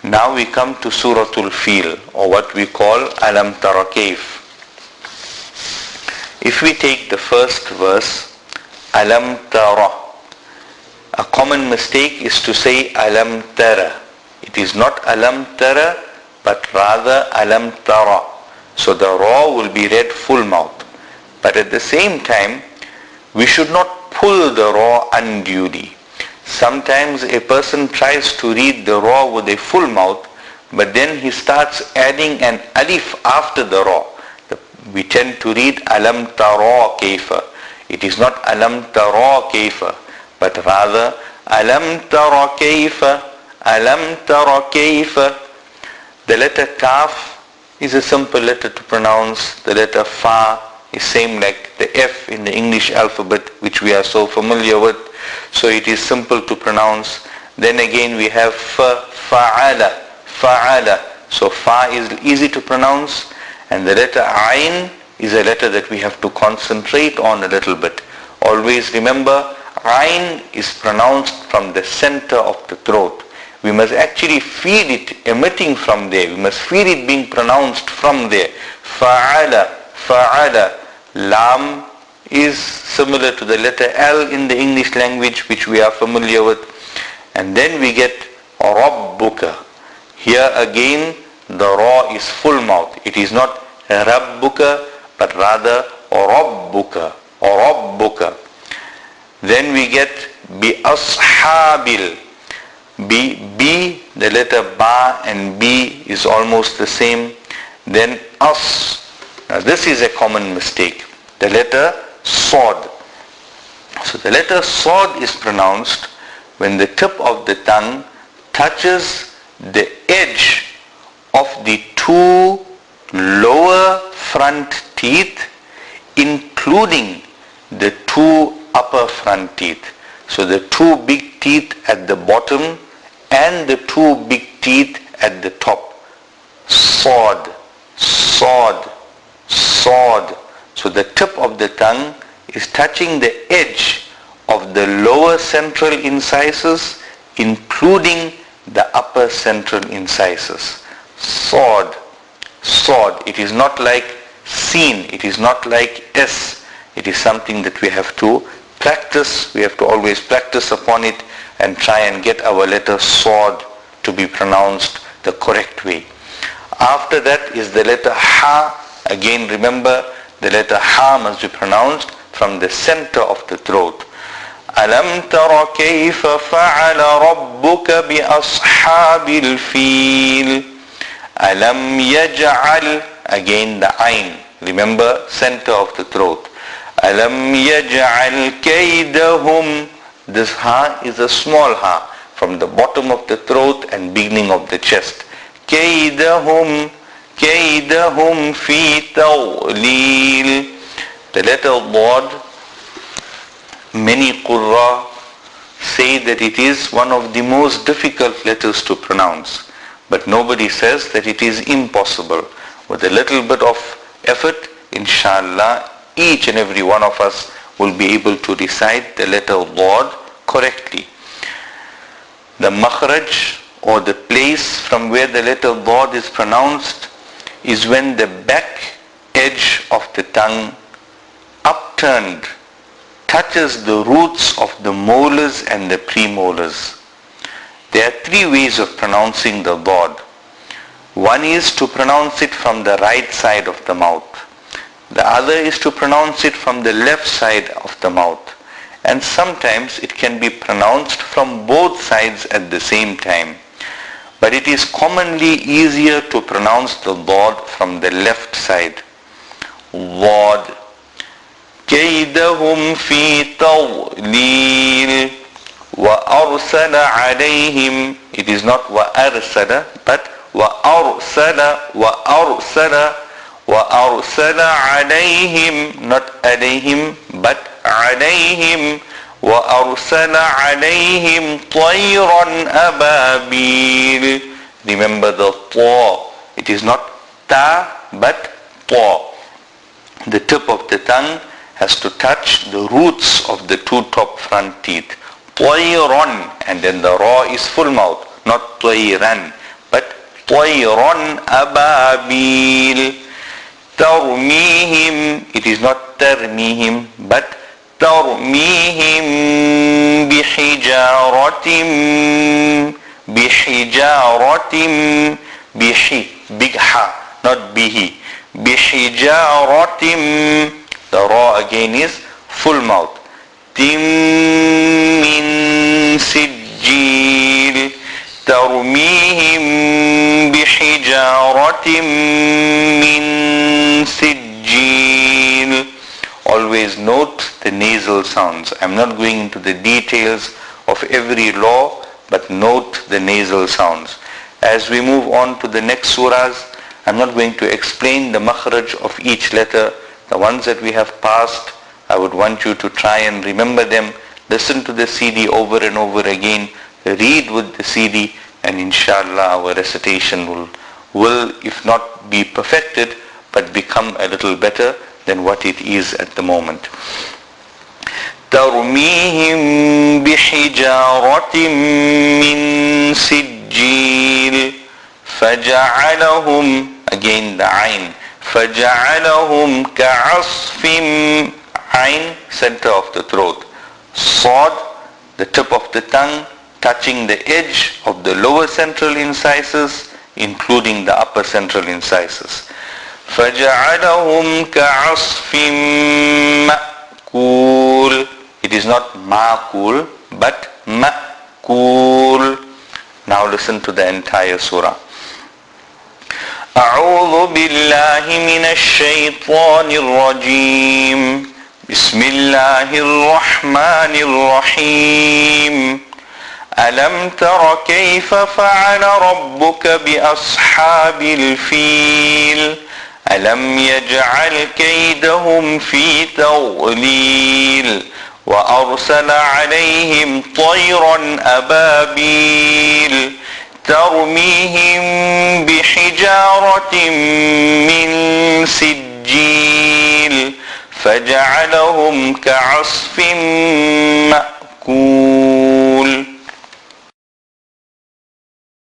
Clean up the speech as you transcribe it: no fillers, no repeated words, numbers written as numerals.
Now we come to Suratul Fil, or what we call Alam Tara Kayf. If we take the first verse, Alam Tara, a common mistake is to say Alam Tara. It is not Alam Tara, but rather Alam Tara. So the Ra will be read full mouth. But at the same time, we should not pull the Ra unduly. Sometimes a person tries to read the Ra with a full mouth, but then he starts adding an alif after the Ra. We tend to read Alam Tara Kayfa. It is not Alam Tara Kayfa, but rather Alam Tara Kayfa, Alam Tara Kayfa. The letter Kaf is a simple letter to pronounce. The letter Fa is same like the F in the English alphabet, which we are so familiar with. So it is simple to pronounce. Then again we have Fa, Fa'ala, Fa'ala. So Fa is easy to pronounce. And the letter Ain is a letter that we have to concentrate on a little bit. Always remember, Ain is pronounced from the center of the throat. We must actually feel it emitting from there. We must feel it being pronounced from there. Fa'ala, Fa'ala. Lam is similar to the letter L in the English language, which we are familiar with. And then we get Rabbuka. Here again, the Ra is full mouth. It is not Rabbuka, but rather Rabbuka, Rabbuka. Then we get Bi Ashabil. B, the letter Ba and B is almost the same. Then As. Now this is a common mistake. The letter Sod. So the letter Sod is pronounced when the tip of the tongue touches the edge of the two lower front teeth, including the two upper front teeth. So the two big teeth at the bottom and the two big teeth at the top. Sod, Sod, Sod. So the tip of the tongue is touching the edge of the lower central incisors, including the upper central incisors. Sod, Sod. It is not like Sin. It is not like S. It is something that we have to practice. We have to always practice upon it and try and get our letter Sod to be pronounced the correct way. After that is the letter Ha. Again, remember, the letter Ha must be pronounced from the center of the throat. أَلَمْ تَرَ كَيْفَ فَعَلَ رَبُّكَ بِأَصْحَابِ الْفِيلِ أَلَمْ يَجْعَلْ. Again the Ain. Remember, center of the throat. أَلَمْ يَجْعَلْ كَيْدَهُمْ. This Ha is a small Ha from the bottom of the throat and beginning of the chest. كَيْدَهُمْ كَيْدَهُمْ فِي تَضْلِيلٍ. The letter Dad, many Qurra say that it is one of the most difficult letters to pronounce. But nobody says that it is impossible. With a little bit of effort, inshallah, each and every one of us will be able to recite the letter Dad correctly. The makhraj, or the place from where the letter Dad is pronounced, is when the back edge of the tongue, upturned, touches the roots of the molars and the premolars. There are three ways of pronouncing the Dad. One is to pronounce it from the right side of the mouth. The other is to pronounce it from the left side of the mouth. And sometimes it can be pronounced from both sides at the same time. But it is commonly easier to pronounce the Dad from the left side. Dad. كَيْدَهُمْ فِي تَضْلِيلٍ وَأَرْسَلَ عَلَيْهِمْ. It is not وَأَرْسَلَ, but وَأَرْسَلَ وَأَرْسَلَ وَأَرْسَلَ عَلَيْهِمْ. Not عَلَيْهِمْ, but عَلَيْهِمْ. وَأَرْسَلَ عَلَيْهِمْ طَيْرًا أَبَابِيلٍ. Remember the Ta. It is not Ta, but Ta. The tip of the tongue has to touch the roots of the two top front teeth. طَيْرًا, and then the Ra is full mouth, not طَيْرًا, but طيرا أبابيل ترميهم, it is not ترميهم but ترميهم بحجارة big ha, not bihi, بحجارة, the ra again is full mouth, من سجيل ترميهم بحجارة من سجيل. Always note the nasal sounds. I'm not going into the details of every law, but note the nasal sounds. As we move on to the next surahs, I'm not going to explain the makhraj of each letter. The ones that we have passed, I would want you to try and remember them. Listen to the CD over and over again. Read with the CD, and inshallah our recitation will if not be perfected, but become a little better than what it is at the moment. ترميهم بحجارة من سجيل فجعلهم, again the ain, فجعلهم كعصف, ain, center of the throat, صاد, the tip of the tongue touching the edge of the lower central incisors including the upper central incisors. فجعلهم كعصف مأكول, it is not ma'kul but ma'kul. Now listen to the entire surah. أعوذ بالله من الشيطان الرجيم بسم الله الرحمن الرحيم ألم تر كيف فعل ربك بأصحاب الفيل ألم يجعل كيدهم في تضليل وأرسل عليهم طيرا أبابيل ترميهم بحجارة من سجيل فجعلهم كعصف مأكول.